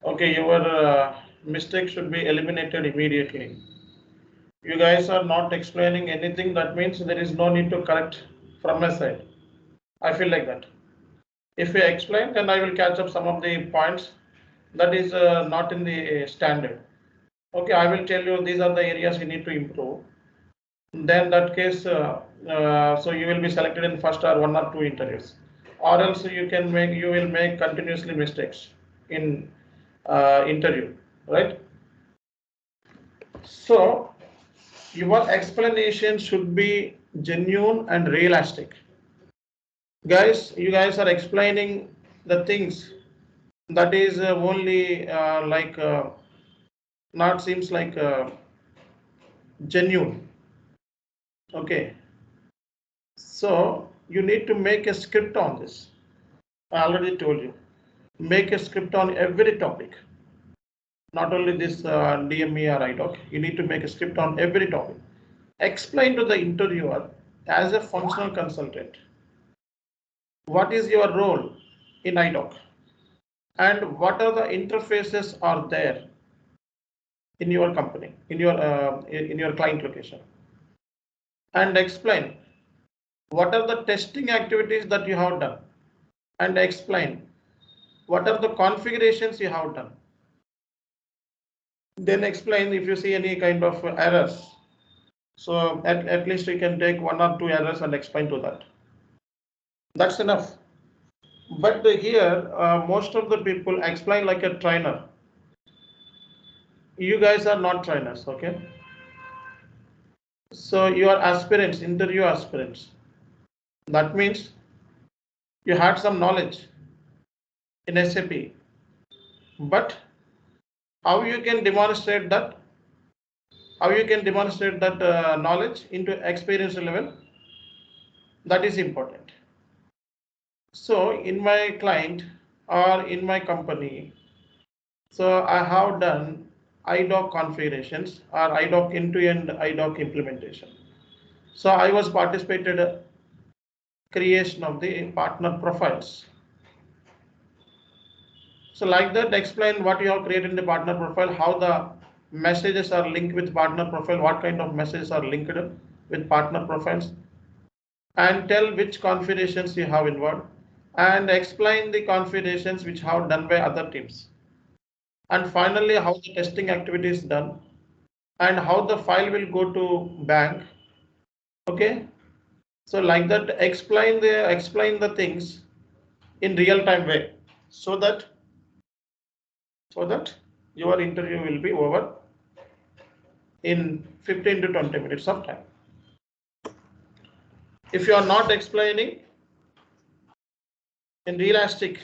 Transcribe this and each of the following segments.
Okay, your mistake should be eliminated immediately. You guys are not explaining anything. That means there is no need to correct from my side. I feel like that. If you explain, then I will catch up some of the points that is not in the standard. Okay, I will tell you these are the areas you need to improve. Then that case, so you will be selected in first or one or two interviews, or else you will make continuously mistakes in interview, right? So your explanation should be genuine and realistic. Guys, you guys are explaining the things that is only not seems like genuine. Okay, so you need to make a script on this. I already told you, make a script on every topic, not only this DME or IDOC. You need to make a script on every topic. Explain to the interviewer as a functional consultant what is your role in IDOC and what are the interfaces are there in your company, in your client location, and explain what are the testing activities that you have done, and explain what are the configurations you have done. Then explain if you see any kind of errors. So at least you can take one or two errors and explain to that. That's enough. But here, most of the people explain like a trainer. You guys are not trainers, okay? So you are aspirants, interview aspirants. That means you had some knowledge in SAP, but how you can demonstrate that? How you can demonstrate that knowledge into experience level? That is important. So in my client or in my company, so I have done IDOC configurations or IDOC end-to-end IDOC implementation. So I was participated creation of the partner profiles. So like that, explain what you have created in the partner profile, how the messages are linked with partner profile, what kind of messages are linked with partner profiles, and tell which configurations you have involved, and explain the configurations which have done by other teams. And finally, how the testing activity is done and how the file will go to bank. Okay, so like that, explain the things in real-time way, so that your interview will be over in 15 to 20 minutes of time. If you are not explaining in realistic,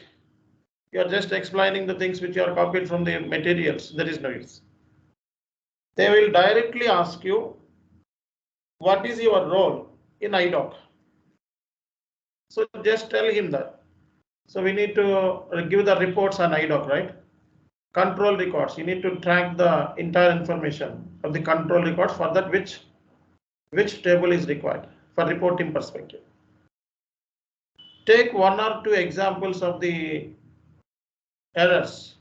you are just explaining the things which you are copied from the materials, there is no use. They will directly ask you, what is your role in IDOC? So just tell him that. So we need to give the reports on IDOC, right? Control records. You need to track the entire information of the control records. For that, which table is required for reporting perspective. Take one or two examples of the errors.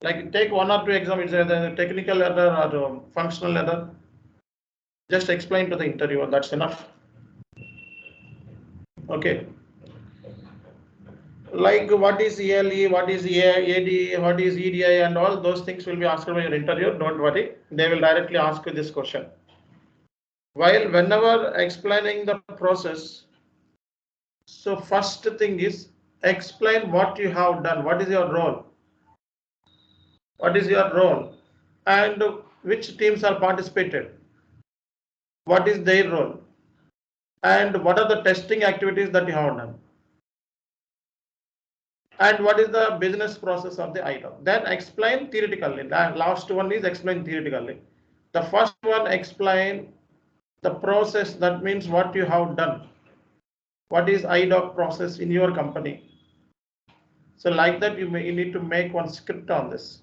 Like take one or two examples, either technical error or functional error. Just explain to the interviewer. That's enough. Okay. Like what is ELE, what is AD, what is EDI, and all those things will be asked by your interviewer. Don't worry, they will directly ask you this question. While whenever explaining the process, so first thing is explain what you have done. What is your role? What is your role? And which teams are participated? What is their role? And what are the testing activities that you have done? And what is the business process of the item? Then explain theoretically. The last one is explain theoretically. The first one explain the process, that means what you have done. What is IDOC process in your company? So like that, you need to make one script on this.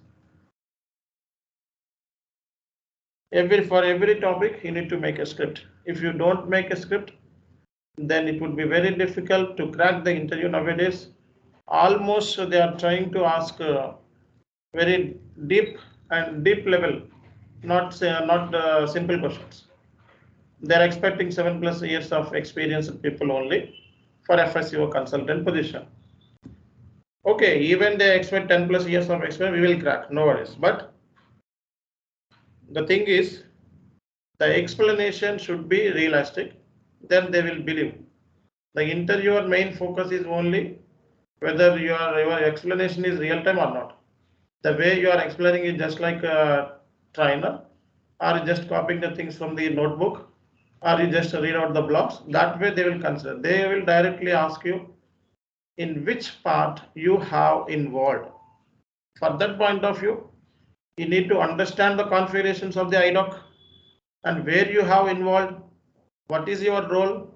For every topic, you need to make a script. If you don't make a script, then it would be very difficult to crack the interview nowadays. Almost they are trying to ask very deep level, not simple questions. They're expecting 7+ years of experienced people only for FSCO consultant position. Okay, even they expect 10+ years of experience, we will crack, no worries. But the thing is, the explanation should be realistic, then they will believe. The interviewer main focus is only whether your explanation is real time or not. The way you are explaining is just like a trainer, or just copying the things from the notebook, or you just read out the blocks. That way they will consider. They will directly ask you in which part you have involved. For that point of view, you need to understand the configurations of the IDOC and where you have involved, what is your role,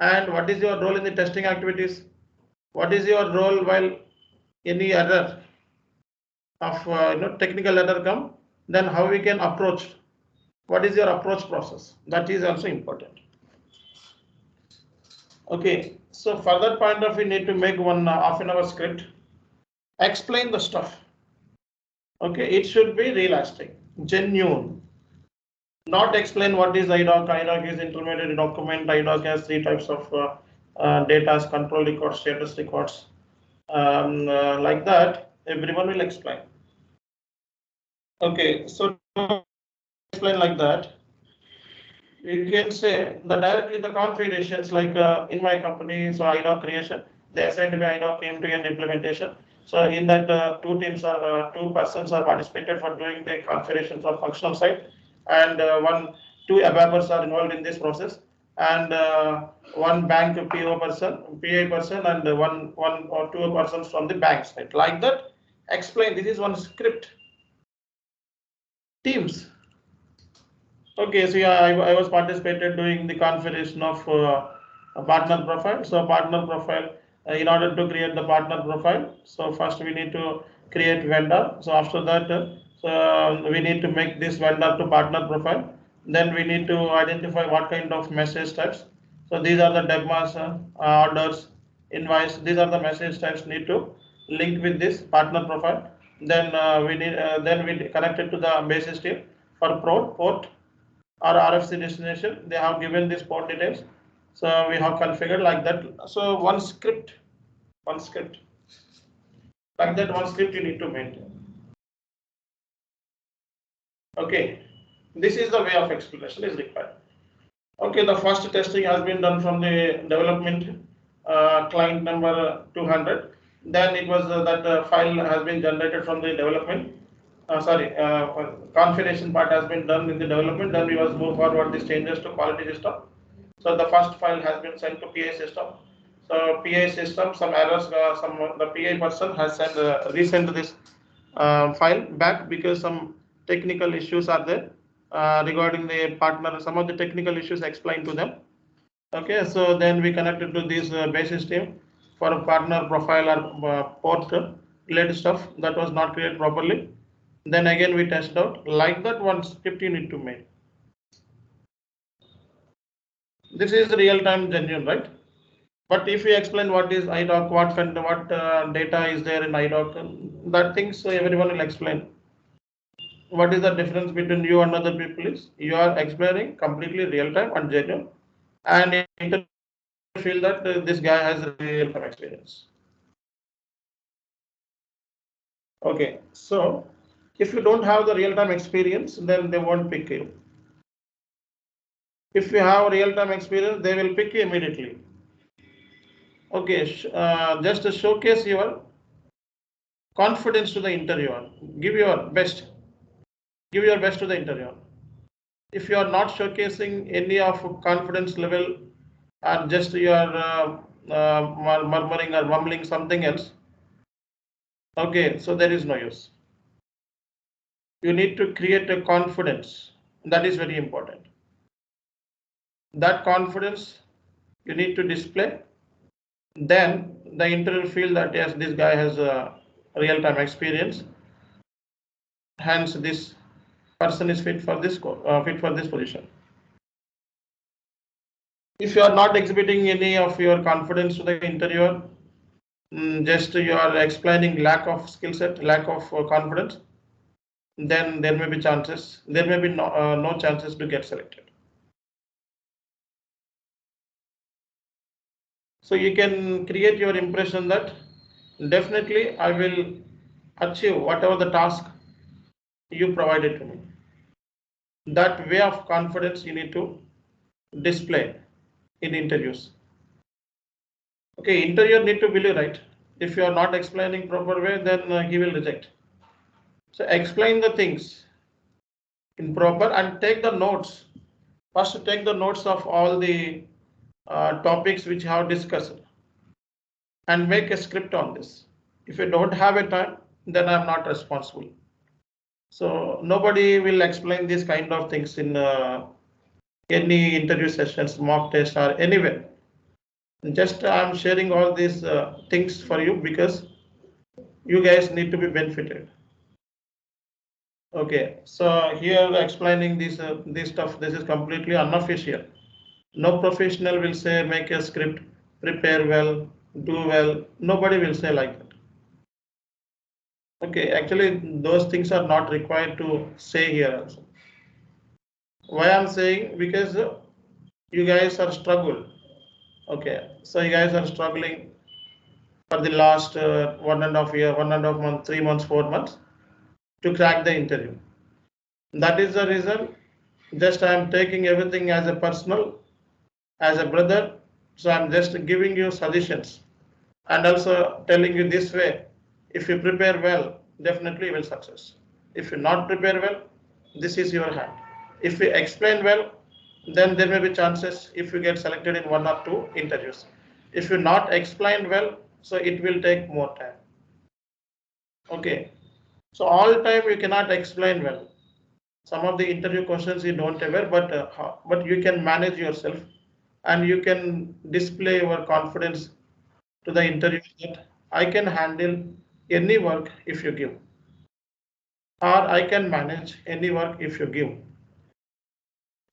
and what is your role in the testing activities, what is your role while any error of technical error come, then how we can approach, what is your approach process, that is also important. Okay, so for that point of view, you need to make one half-an-hour script, explain the stuff. Okay, it should be realistic, genuine. Not explain what is IDOC. IDOC is intermediate document. IDOC has 3 types of data: control records, status records. Like that, everyone will explain. Okay, so to explain like that, you can say that directly the configurations, like in my company, so IDOC creation, they assigned me IDOC end-to-end implementation. So in that, 2 persons are participated for doing the configurations for functional side, and 2 ABAPers are involved in this process, and 1 bank PO person, PA person, and one or 2 persons from the bank side. Like that, explain. This is one script. Teams. Okay, so yeah, I was participated doing the configuration of a partner profile. So partner profile, in order to create the partner profile, so first we need to create vendor. So after that, so we need to make this vendor to partner profile. Then we need to identify what kind of message types. So these are the degmas, orders, invoice. These are the message types need to link with this partner profile. Then we connect it to the basis team for port or RFC destination. They have given this port details, so we have configured like that. So one script like that, one script you need to maintain. Okay, this is the way of explanation is required. Okay, the first testing has been done from the development client number 200. Then it was that file has been generated from the development. Configuration part has been done in the development. Then we was move forward these changes to quality system. So the first file has been sent to PA system. So PA system, some errors, the PA person has sent resend this file back because some technical issues are there regarding the partner. Some of the technical issues explained to them. Okay, so then we connected to this basis team for a partner profile or port related stuff that was not created properly. Then again we test out. Like that, one script you need to make. This is real-time genuine, right? But if you explain what is IDOC, what data is there in IDOC, that things everyone will explain. What is the difference between you and other people is you are explaining completely real-time and genuine, and you feel that this guy has a real-time experience. Okay, so if you don't have the real-time experience, then they won't pick you. If you have real-time experience, they will pick you immediately. Okay, just to showcase your confidence to the interviewer. Give your best to the interviewer. If you are not showcasing any of confidence level, or just you are murmuring or mumbling something else, okay, so there is no use. You need to create a confidence. That is very important. That confidence you need to display. Then the interviewer feel that yes, this guy has a real-time experience. Hence, this person is fit for this position. If you are not exhibiting any of your confidence to the interviewer, just you are explaining lack of skill set, lack of confidence, then there may be chances, there may be no chances to get selected. So you can create your impression that definitely I will achieve whatever the task you provided to me. That way of confidence you need to display in interviews. Okay, interviewer need to believe, right? If you are not explaining proper way, then he will reject. So explain the things in proper and take the notes. First, take the notes of all the topics which have discussed and make a script on this. If you don't have a time, then I'm not responsible. So nobody will explain these kind of things in any interview sessions, mock test, or anywhere. Just I'm sharing all these things for you because you guys need to be benefited. Okay, so here explaining this stuff, this is completely unofficial. No professional will say make a script, prepare well, do well. Nobody will say like that. Okay, actually those things are not required to say here also. Why I'm saying, because you guys are struggled. Okay, so you guys are struggling for the last 1.5 year, 1.5 month, 3 months, 4 months to crack the interview. That is the reason. Just I am taking everything as a personal, as a brother. So I'm just giving you suggestions and also telling you this way. If you prepare well, definitely you will success. If you not prepare well, this is your hand. If you explain well, then there may be chances if you get selected in 1 or 2 interviews. If you not explain well, so it will take more time. Okay, so all time you cannot explain well. Some of the interview questions you don't aware, but you can manage yourself and you can display your confidence to the interview that I can handle any work if you give, or I can manage any work if you give.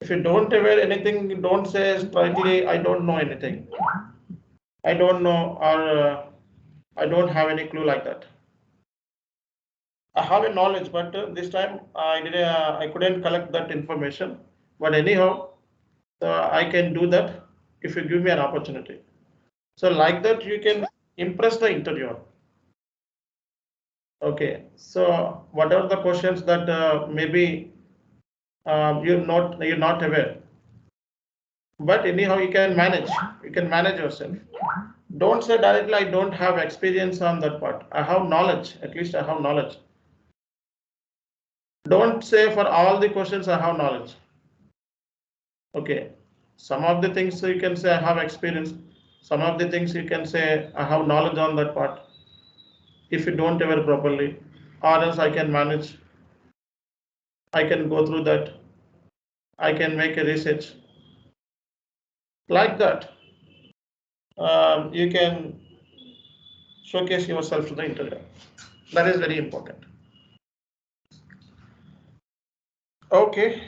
If you don't aware anything, don't say straightly I don't know anything. I don't know, or I don't have any clue like that. I have a knowledge, but this time I couldn't collect that information. But anyhow, I can do that if you give me an opportunity. So like that, you can impress the interviewer. Okay. So whatever the questions that maybe you're not aware, but anyhow you can manage. You can manage yourself. Don't say directly I don't have experience on that part. I have knowledge. At least I have knowledge. Don't say for all the questions I have knowledge. Okay. Some of the things you can say I have experience. Some of the things you can say I have knowledge on that part. If you don't ever properly, or else I can manage. I can go through that. I can make a research like that. You can showcase yourself to the interviewer. That is very important. Okay.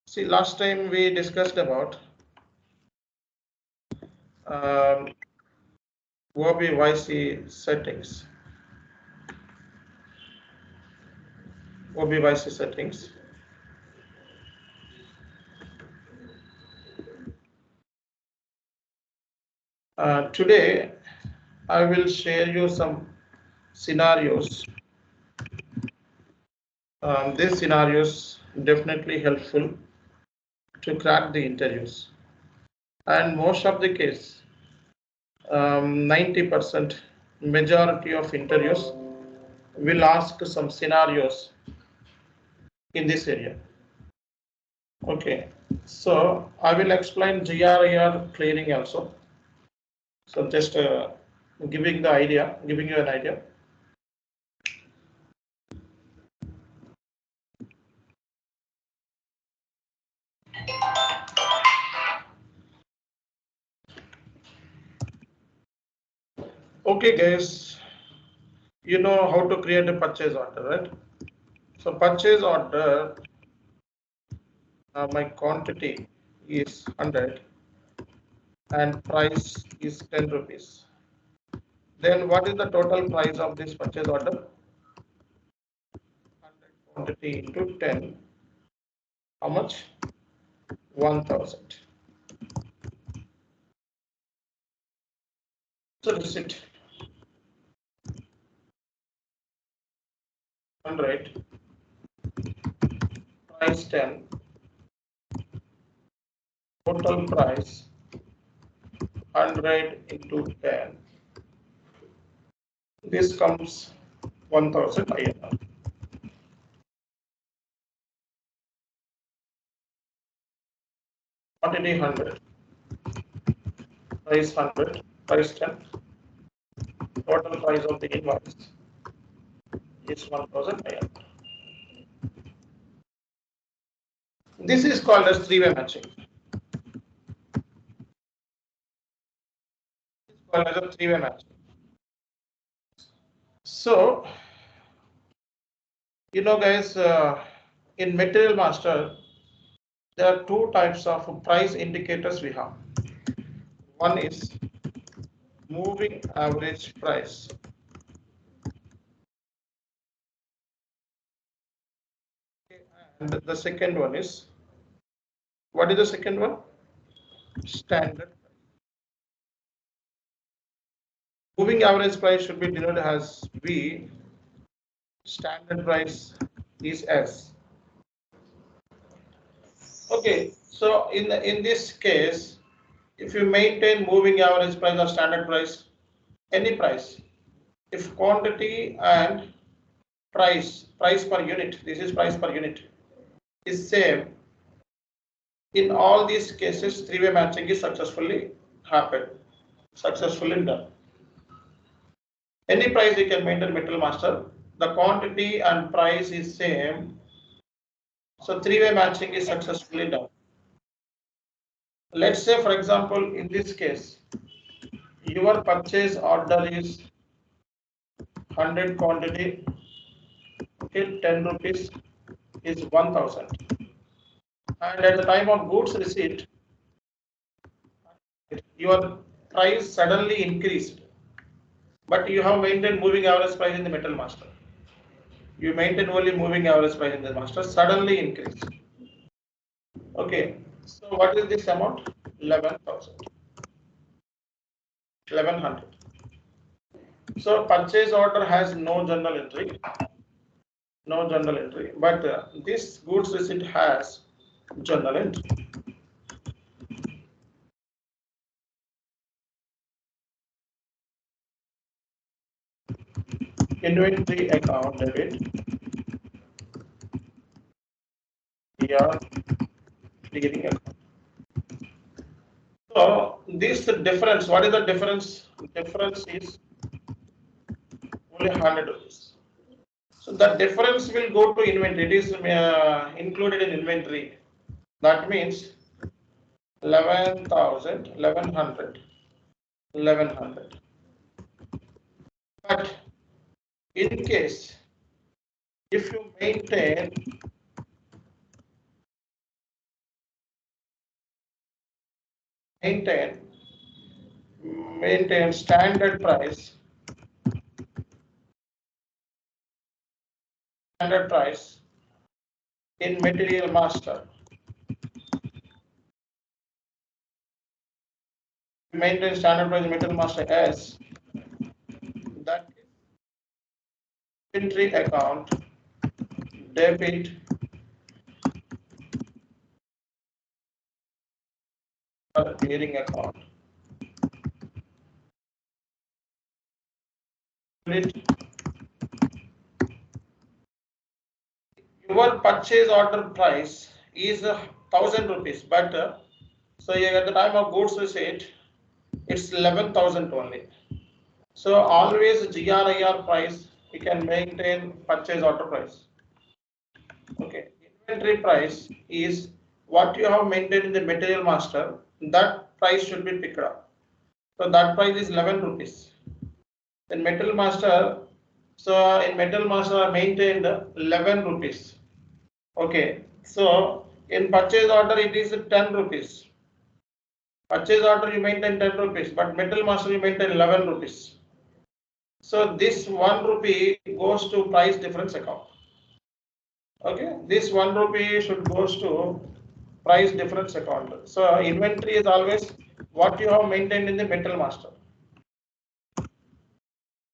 See, last time we discussed about OBYC settings. OBYC settings. Today, I will share you some scenarios. These scenarios definitely helpful to crack the interviews. And most of the case, 90% majority of interviews will ask some scenarios in this area. Okay, so I will explain GRIR clearing also. So just giving you an idea. Okay, guys, you know how to create a purchase order, right? So purchase order, my quantity is 100 and price is 10 rupees. Then what is the total price of this purchase order? 100 quantity into 10. How much? 1000. So receipt 100, price 10, total price 100 into 10. This comes 1000 INR. Quantity 100, price 100, price 10. Total price of the invoice is 1000 INR. This is called as three-way matching. It's called as a three-way matching. So, you know, guys, in Material Master, there are two types of price indicators we have. One is moving average price. And the second one is, what is the second one? Standard. Moving average price should be denoted as V. Standard price is S. Okay, so in this case, if you maintain moving average price or standard price, any price, if quantity and price per unit, this is price per unit, is same, in all these cases, three-way matching is successfully happened, successfully done. Any price you can maintain Material Master, the quantity and price is same, so three-way matching is successfully done. Let's say, for example, in this case, your purchase order is 100 quantity, okay, 10 rupees is 1000. And at the time of goods receipt, your price suddenly increased, but you have maintained moving average price in the Material Master. You maintain only moving average price in the master, suddenly increased. Okay, so what is this amount? 11,000. 1100. So purchase order has no journal entry, but this goods receipt has journal entry. Inventory account debit. We are clearing account. So this difference, what is the difference? Difference is only 100 rupees. So the difference will go to inventory. It is included in inventory. That means 11,000, 1100, 1100. But in case if you maintain standard price in Material Master, maintain standard price in Material Master as that inventory account debit or clearing account. Your purchase order price is 1,000 rupees, but so at the time of goods receipt, it's 11,000 only. So always GRIR price we can maintain purchase order price. Okay, inventory price is what you have maintained in the Material Master. That price should be picked up. So that price is 11 rupees. In Material Master, so in Material Master I maintained 11 rupees. Okay, so in purchase order it is 10 rupees. Purchase order you maintain 10 rupees, but metal master you maintain 11 rupees. So this 1 rupee goes to price difference account. Okay, this 1 rupee should goes to price difference account. So inventory is always what you have maintained in the metal master.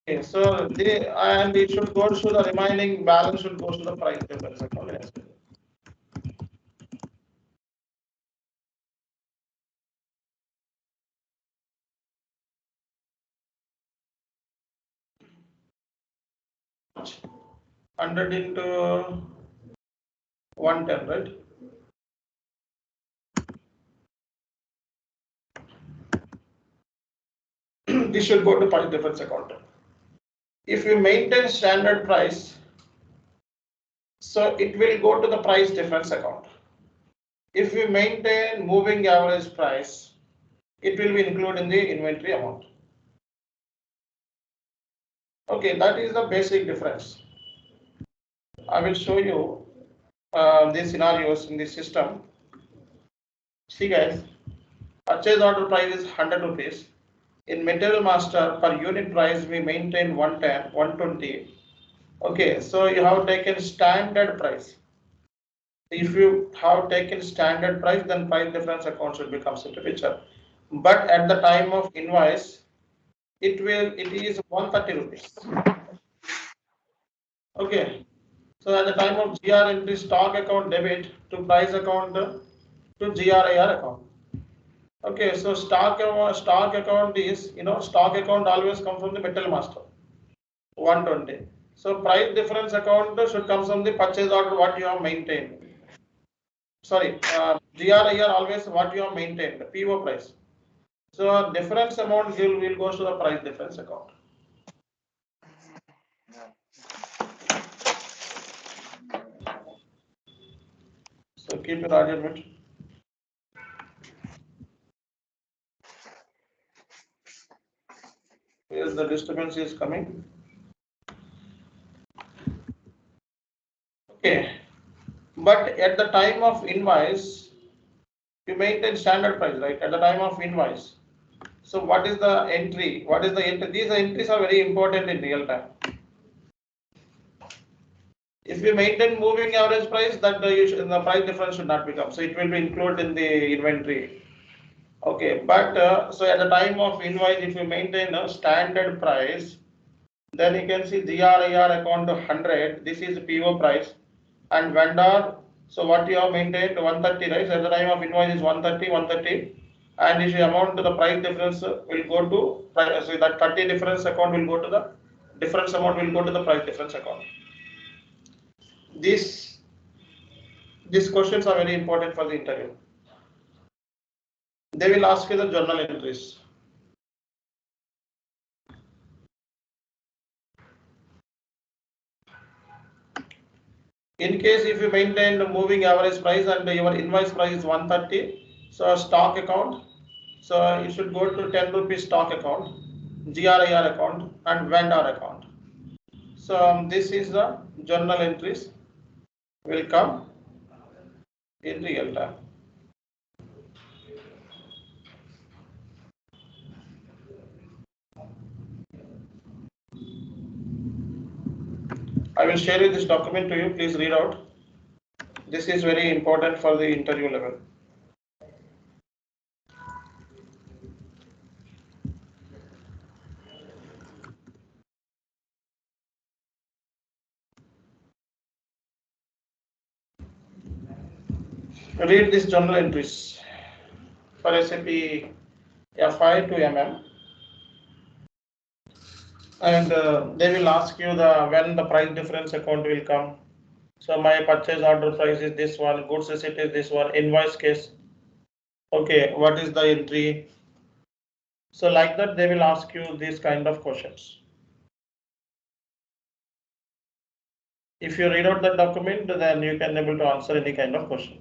Okay, so and it should go to the remaining balance should go to the price difference account. Yes. Hundred into 110, right? This should go to price difference account. If you maintain standard price, so it will go to the price difference account. If we maintain moving average price, it will be included in the inventory amount. Okay, that is the basic difference. I will show you these scenarios in this system. See guys, purchase order price is 100 rupees. In material master, per unit price we maintain 110, 120. Okay, so you have taken standard price. If you have taken standard price, then price difference account should become into picture. But at the time of invoice, it is 130 rupees. Okay. So at the time of GR entry, stock account debit to price account to GRIR account. Okay, so stock account is, stock account always come from the metal master, 120. So price difference account should come from the purchase order what you have maintained. Sorry, GRIR always what you have maintained, the PO price. So difference amount will go to the price difference account. So keep your audio mute. Here the disturbance is coming. Okay, but at the time of invoice, you maintain standard price, right? At the time of invoice. So what is the entry? What is the entry? These entries are very important in real time. If you maintain moving average price, that the price difference should not become. So it will be included in the inventory. Okay, but so at the time of invoice, if you maintain a standard price, then you can see GRIR account 100. This is PO price and vendor. So what you have maintained 130, right? So at the time of invoice is 130, 130. And if you amount to the price difference will go to price, so that 30 difference account will go to the difference amount will go to the price difference account. These questions are very important for the interview. They will ask you the journal entries. In case if you maintain the moving average price and your invoice price is 130, so stock account, so you should go to 10 rupees stock account, GRIR account and vendor account. So this is the journal entries will come in real time. I will share this document to you. Please read out. This is very important for the interview level. Read this journal entries for SAP FI to MM. And they will ask you when the price difference account will come. So my purchase order price is this one, goods receipt is this one, invoice case. Okay, what is the entry? So like that they will ask you these kind of questions. If you read out the document, then you can able to answer any kind of question.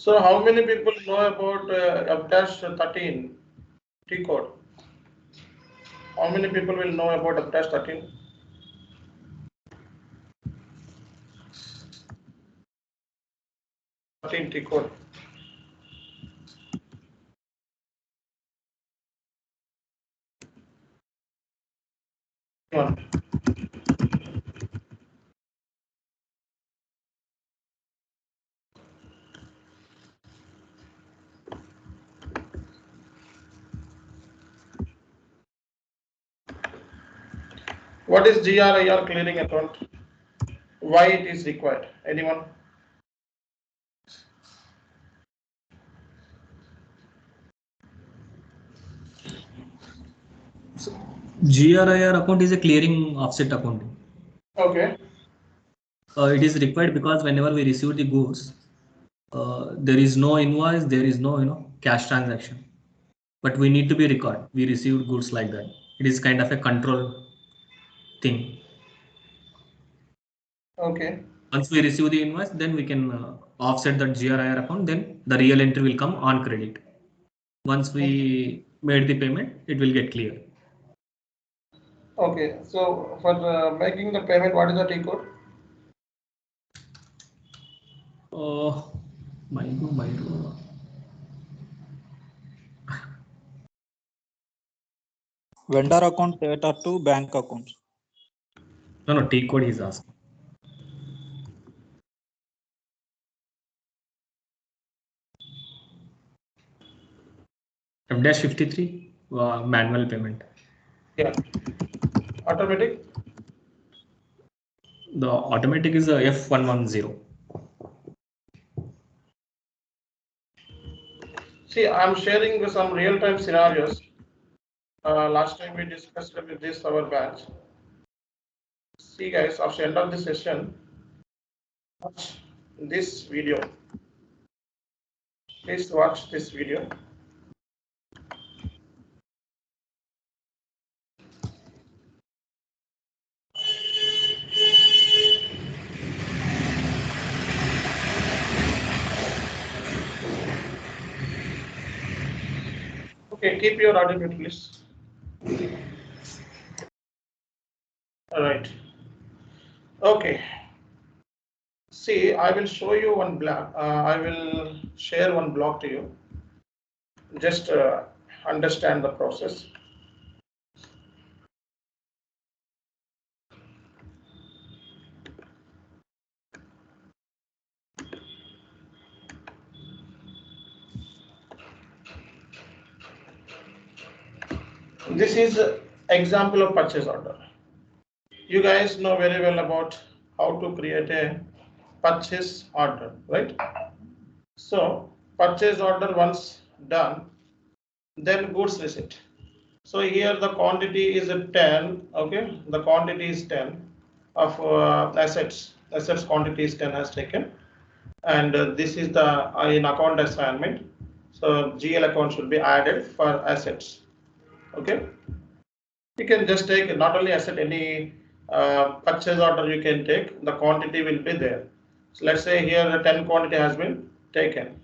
So how many people know about F-13 T code? How many people will know about F-13? T code. One. What is GRIR clearing account? Why it is required? Anyone? So, GRIR account is a clearing offset account. Okay. It is required because whenever we receive the goods, there is no invoice, there is no cash transaction, but we need to be record. We received goods like that. It is kind of a control thing. Okay. Once we receive the invoice, then we can offset that GRIR account. Then the real entry will come on credit. Once we made the payment, it will get clear. Okay. So for making the payment, what is the T code? My Vendor account data to bank accounts. No, T code is asked. F-53 manual payment. Yeah. Automatic. The automatic is a F110. See, I'm sharing some real-time scenarios. Last time we discussed with this our batch. See guys, after end of the session, watch this video. Please watch this video. Okay, keep your audio mute, please. All right. Okay. See, I will show you one block. I will share one block to you. Just understand the process. This is example of purchase order. You guys know very well about how to create a purchase order, right? So purchase order once done, then goods receipt. So here the quantity is 10. Okay, the quantity is 10 of assets. Assets quantity is 10 as taken, and this is the in account assignment. So GL account should be added for assets. Okay, you can just take not only asset, any purchase order you can take, the quantity will be there. So let's say here the 10 quantity has been taken.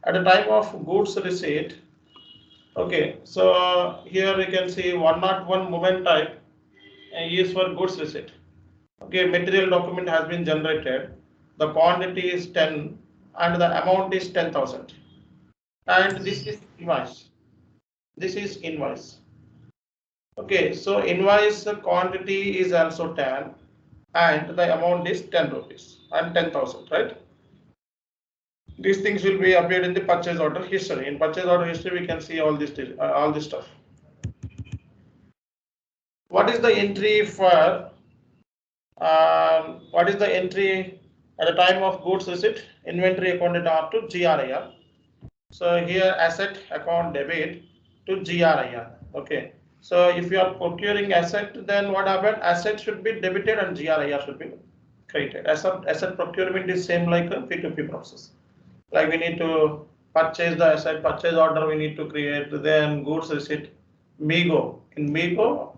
At the time of goods receipt, okay, so here you can see 101 movement type is for goods receipt. Okay, material document has been generated. The quantity is 10 and the amount is 10,000. And this is invoice. This is invoice. Okay, so invoice quantity is also 10 and the amount is 10 rupees and 10,000, right? These things will be appeared in the purchase order history. In purchase order history, we can see all this stuff. What is the entry for? What is the entry at the time of goods receipt? Inventory accounted up to GRIR. So here asset account debit to GRIR. Okay. So if you are procuring asset, then what happened? Asset should be debited and GRIR should be created. Asset procurement is same like a P2P process. Like we need to purchase the asset, purchase order we need to create, then goods receipt, MIGO. In MIGO,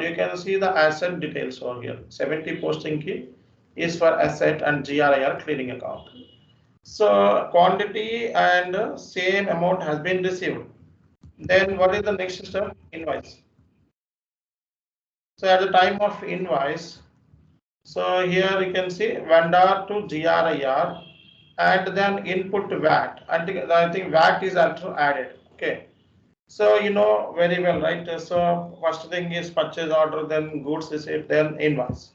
you can see the asset details over here. 70 posting key is for asset and GRIR clearing account. So quantity and same amount has been received. Then what is the next step? Invoice. So at the time of invoice, so here you can see vendor to GRIR and then input VAT. I think VAT is also added. Okay. So you know very well, right? So first thing is purchase order, then goods receipt, then invoice.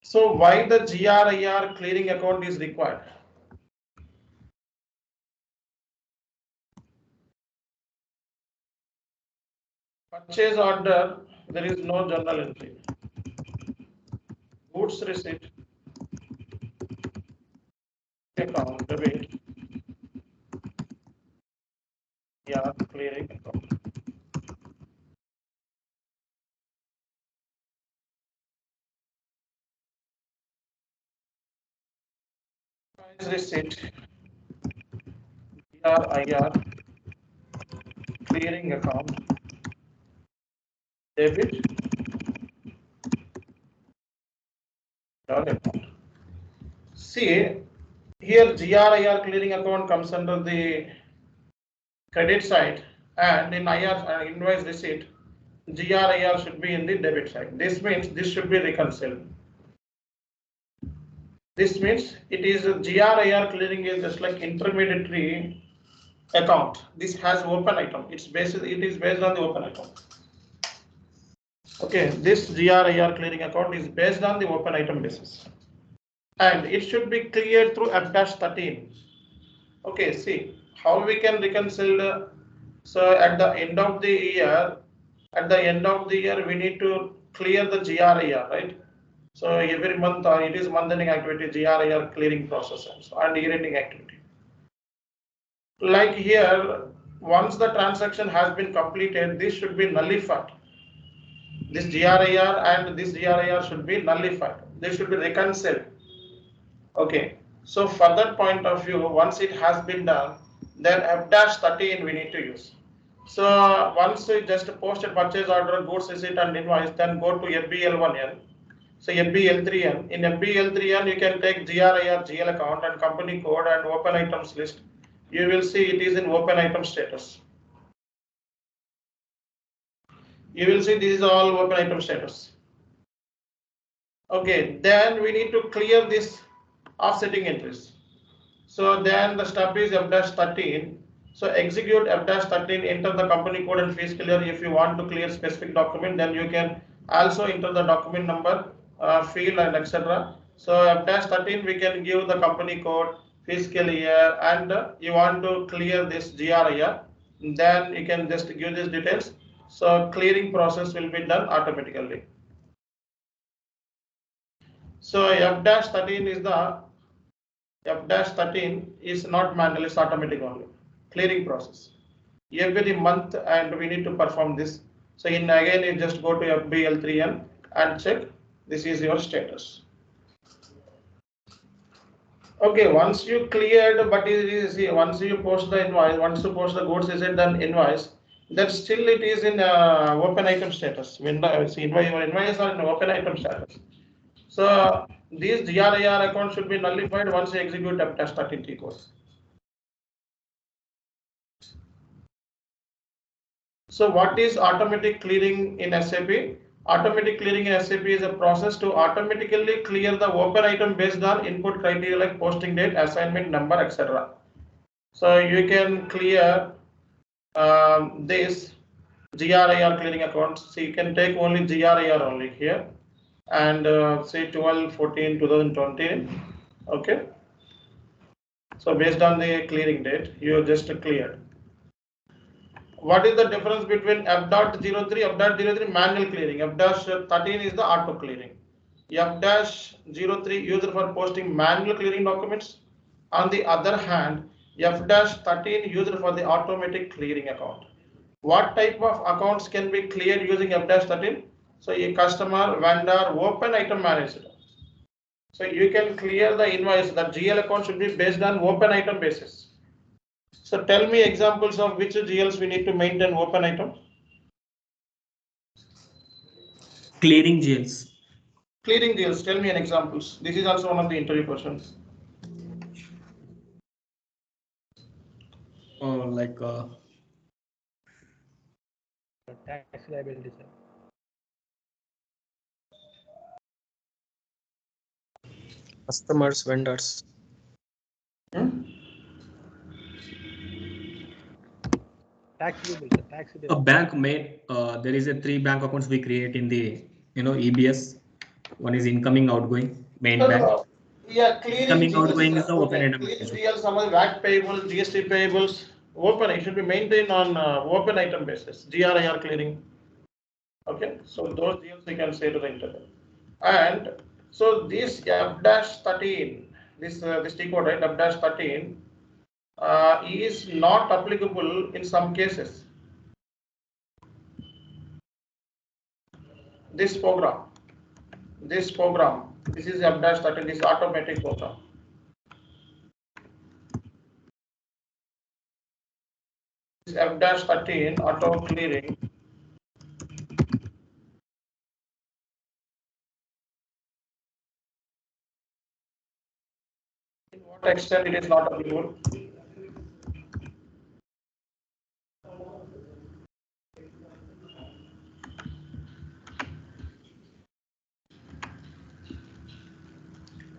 So why the GRIR clearing account is required? Purchase order, there is no journal entry. Goods receipt account debit, yeah, clearing account. Price receipt, GRIR clearing account debit account. See here GRIR clearing account comes under the credit side, and in IR invoice receipt GRIR should be in the debit side. This means this should be reconciled. This means it is a GRIR clearing is just like intermediary account. This has open item. It is based on the open item. Okay, this GRIR clearing account is based on the open item basis, and it should be cleared through F-13. Okay, see how we can reconcile. So at the end of the year, we need to clear the GRIR, right? So every month it is month-ending activity, GRIR clearing process and year-ending activity. Like here, once the transaction has been completed, this should be nullified. This GRIR and this GRIR should be nullified. They should be reconciled. Okay. So for that point of view, once it has been done, then F-13 we need to use. So once we just posted purchase order, goods receipt and invoice, then go to FBL1N. So FBL3N. In FBL3N, you can take GRIR GL account and company code and open items list. You will see it is in open item status. You will see this is all open item status. Okay, then we need to clear this offsetting entries. So then the step is F-13. So execute F-13, enter the company code and fiscal year. If you want to clear specific document, then you can also enter the document number, field and etc. So F-13 we can give the company code, fiscal year, and you want to clear this GRIR, then you can just give these details. So clearing process will be done automatically. So F-13 is not manual, it's automatic only. Clearing process. Every month and we need to perform this. So again you just go to FBL3N and check this is your status. Okay, once you cleared, but once you post the invoice, once you post the goods is it done invoice, then still it is in open item status. Invoice are in open item status. So these GRIR accounts should be nullified once you execute F-13 T code. So what is automatic clearing in SAP? Automatic clearing in SAP is a process to automatically clear the open item based on input criteria like posting date, assignment number, etc. So you can clear this GRIR clearing accounts. So you can take only GRIR only here and say 12/14/2020. Okay. So based on the clearing date, you just cleared. What is the difference between F.03? F.03 manual clearing. F-13 is the auto clearing. F-03 used for posting manual clearing documents. On the other hand, F-13 used for the automatic clearing account. What type of accounts can be cleared using F-13? So a customer, vendor, open item manager. So you can clear the invoice. The GL account should be based on open item basis. So tell me examples of which GLs we need to maintain open item. Clearing GLs. Clearing GLs. Tell me an examples. This is also one of the interview questions. Like tax liability, sir. Customers, vendors. Taxable, sir. a Taxable. bank made there is a 3 bank accounts we create in the EBS. One is incoming, outgoing, main bank. Yeah, clearing Incoming, outgoing is GL. the open Okay, item clearing basis. GL, some of the VAT payable, GST payables, open. It should be maintained on open item basis. GRIR clearing. Okay, so those GLs we can say to the internet. And so this F-13, this T code, right? F-13 is not applicable in some cases. This program, this is F-13, this automatic program. This F-13 auto clearing. In what extent it is not applicable?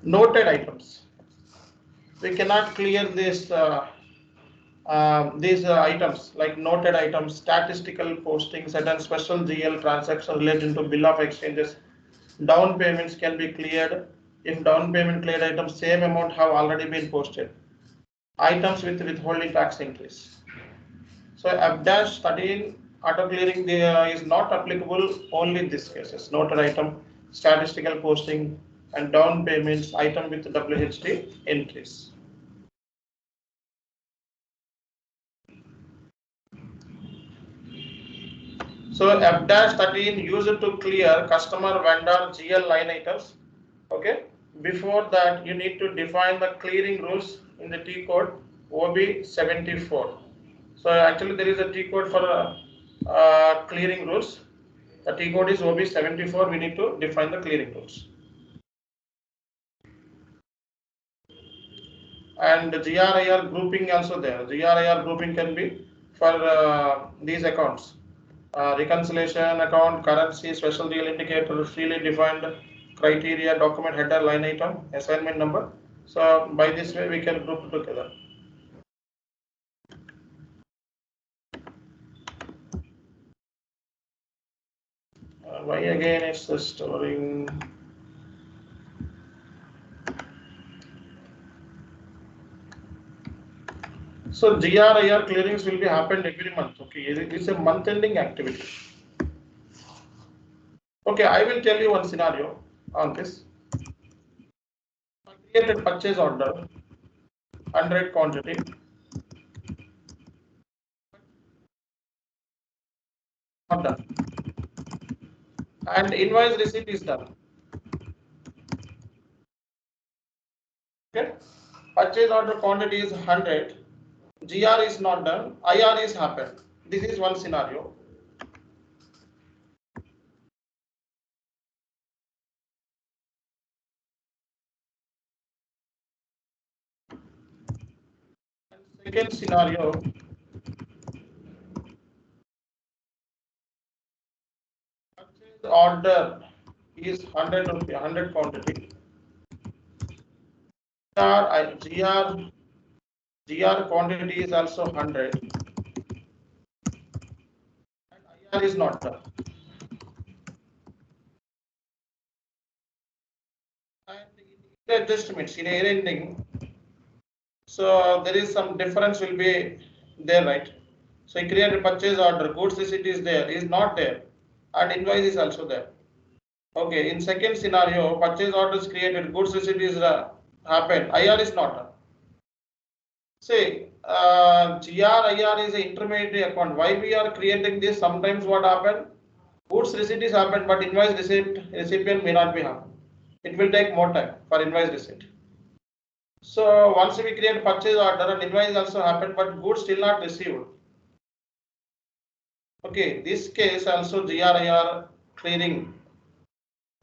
Noted items. We cannot clear this these items like noted items, statistical postings, certain special GL transactions related to bill of exchanges. Down payments can be cleared if down payment cleared items same amount have already been posted. Items with withholding tax increase. So F-13 auto clearing is not applicable only in these cases. Noted item, statistical posting, and down payments item with WHT entries. So F-13 used to clear customer vendor GL line items. Okay. Before that, you need to define the clearing rules in the T code OB74. So actually, there is a T code for clearing rules. The T code is OB74. We need to define the clearing rules. And the GRIR grouping also there. GRIR grouping can be for these accounts. Reconciliation account, currency, special deal indicator, freely defined criteria, document header, line item, assignment number. So by this way we can group together. Why again it's the storing? So GRIR clearings will be happened every month. Okay, it's a month-ending activity. Okay, I will tell you one scenario on this. I created purchase order, 100 quantity. Not done. And invoice receipt is done. Okay, purchase order quantity is 100. GR is not done. IR is happened. This is one scenario. Second scenario, purchase order is 100 quantity. GR quantity is also 100. And IR is not done. And in the adjustments in year ending, so there is some difference will be there, right? So you create a purchase order, goods receipt is there, is not there, and invoice is also there. Okay, in second scenario, purchase order is created, goods receipt is happened, IR is not done. Say, GR, IR is an intermediary account. Why we are creating this? Sometimes what happened? Goods receipt is happened, but invoice recipient may not be happened. It will take more time for invoice receipt. So once we create purchase order and invoice also happened, but goods still not received. Okay, this case also GRIR clearing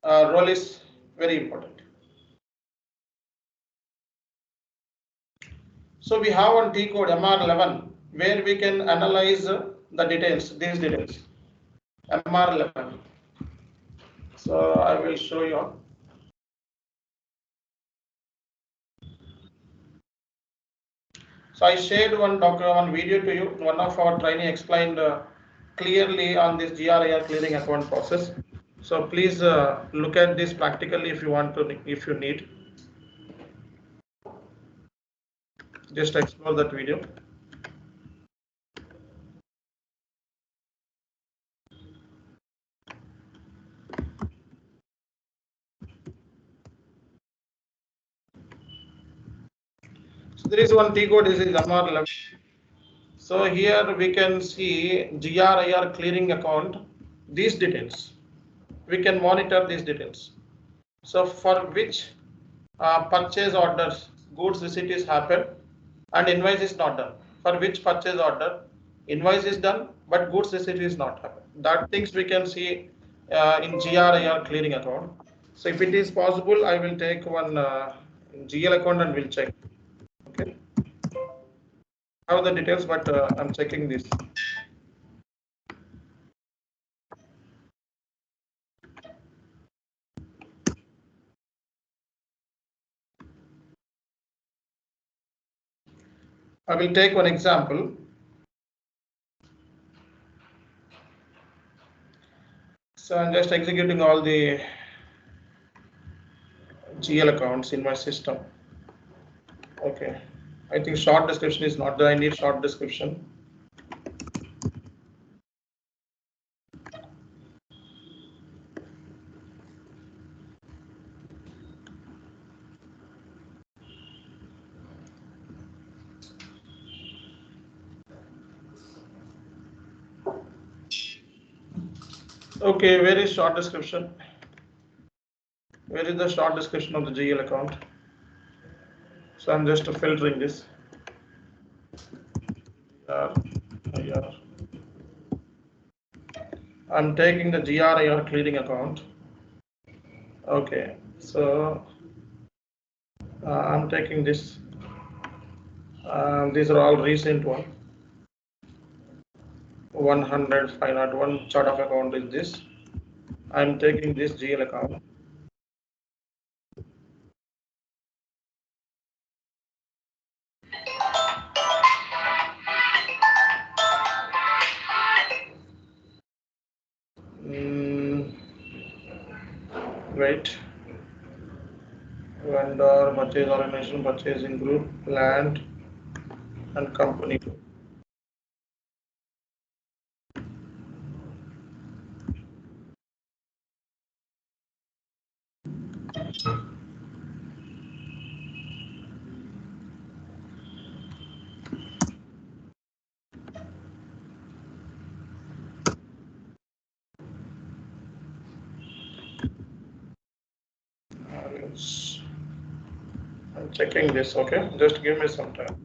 role is very important. So we have one T code MR11. where we can analyze the details, these details, MR level. So I will show you. So I shared one video to you. One of our trainee explained clearly on this GRIR clearing account process. So please look at this practically if you want to, if you need. Just explore that video. So there is one T code, this is MR level. So here we can see GRIR clearing account, these details. We can monitor these details. So for which purchase orders, goods receipt is happened and invoice is not done. For which purchase order, invoice is done but goods receipt is not happened. That things we can see in GRIR clearing account. So if it is possible, I will take one GL account and we'll check. Okay. I have the details, but I'm checking this. I will take one example. So I'm just executing all the GL accounts in my system. Okay. I think short description is not there. I need short description. Okay, where is short description? Where is the short description of the GL account? So I'm just filtering this. I'm taking the GRIR clearing account. Okay, so I'm taking this. These are all recent one. 100 501 chart of account is this. I'm taking this GL account. Wait. Vendor, purchase organization, purchasing group, land, and company group. I'm checking this, okay? Just give me some time.